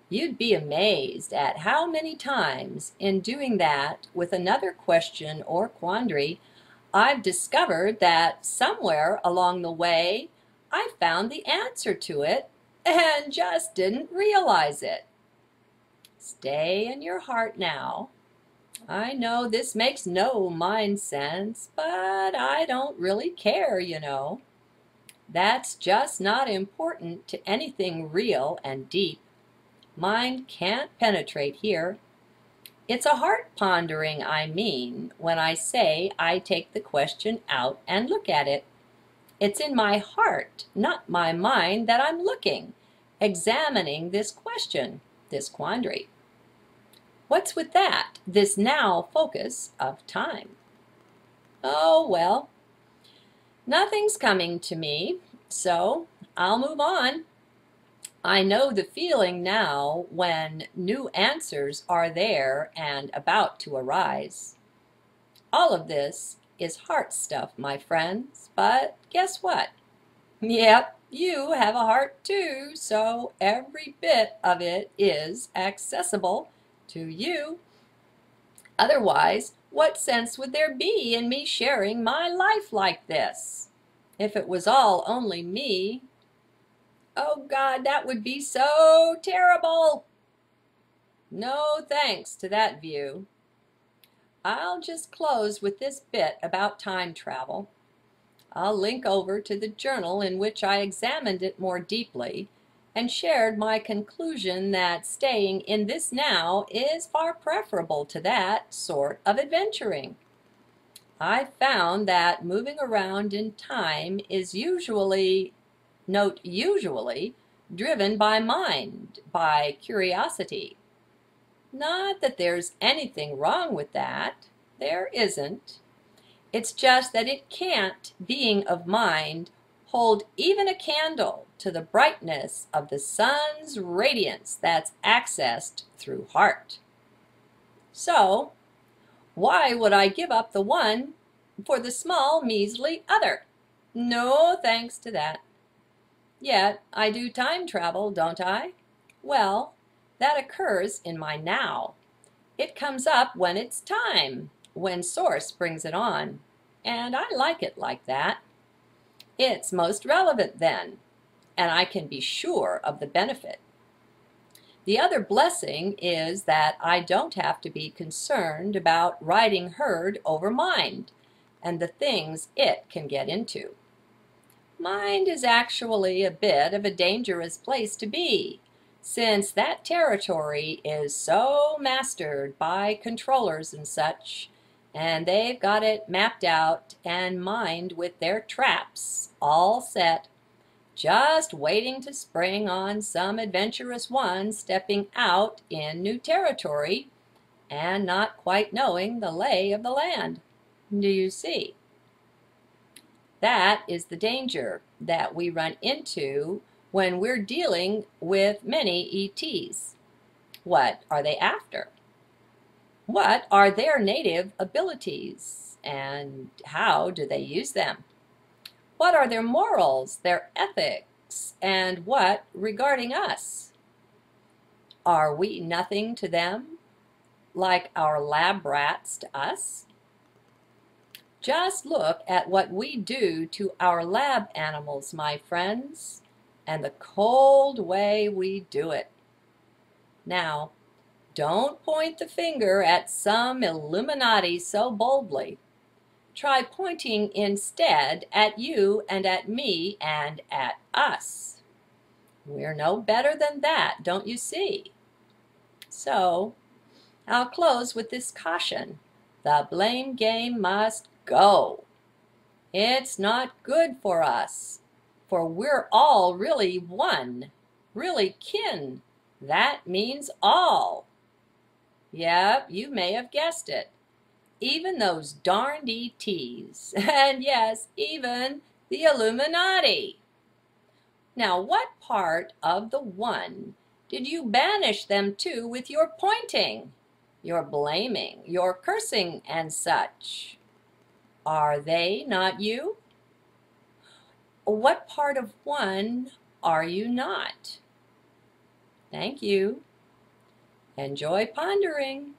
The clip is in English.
You'd be amazed at how many times in doing that with another question or quandary, I've discovered that somewhere along the way I found the answer to it and just didn't realize it. Stay in your heart now. I know this makes no mind sense, but I don't really care, you know. That's just not important to anything real and deep. Mind can't penetrate here. It's a heart pondering I mean when I say I take the question out and look at it. It's in my heart, not my mind, that I'm looking, examining this question, this quandary. What's with that, this now focus of time? Oh, well, nothing's coming to me, so I'll move on. I know the feeling now when new answers are there and about to arise. All of this is heart stuff, my friends, but guess what? Yep, you have a heart too, so every bit of it is accessible to you. Otherwise, what sense would there be in me sharing my life like this? If it was all only me, oh God, that would be so terrible. No thanks to that view. I'll just close with this bit about time travel. I'll link over to the journal in which I examined it more deeply and shared my conclusion that staying in this now is far preferable to that sort of adventuring. I found that moving around in time is usually, note usually, driven by mind, by curiosity. Not that there's anything wrong with that. There isn't. It's just that it can't, being of mind, hold even a candle to the brightness of the sun's radiance that's accessed through heart. So, why would I give up the one for the small, measly other? No thanks to that. Yet I do time travel, don't I? Well, that occurs in my now. It comes up when it's time, when Source brings it on, and I like it like that. It's most relevant then, and I can be sure of the benefit. The other blessing is that I don't have to be concerned about riding herd over mind and the things it can get into. Mind is actually a bit of a dangerous place to be, since that territory is so mastered by controllers and such, and they've got it mapped out and mined with their traps all set, just waiting to spring on some adventurous one stepping out in new territory and not quite knowing the lay of the land. Do you see? That is the danger that we run into when we're dealing with many ETs. What are they after? What are their native abilities, and how do they use them? What are their morals, their ethics, and what regarding us? Are we nothing to them, like our lab rats to us? Just look at what we do to our lab animals, my friends, and the cold way we do it. Now, don't point the finger at some Illuminati so boldly. Try pointing instead at you and at me and at us. We're no better than that, don't you see? So, I'll close with this caution. The blame game must go. It's not good for us, for we're all really one, really kin. That means all. Yep, you may have guessed it. Even those darned ETs, and yes, even the Illuminati. Now, what part of the one did you banish them to with your pointing, your blaming, your cursing, and such? Are they not you? What part of one are you not? Thank you. Enjoy pondering.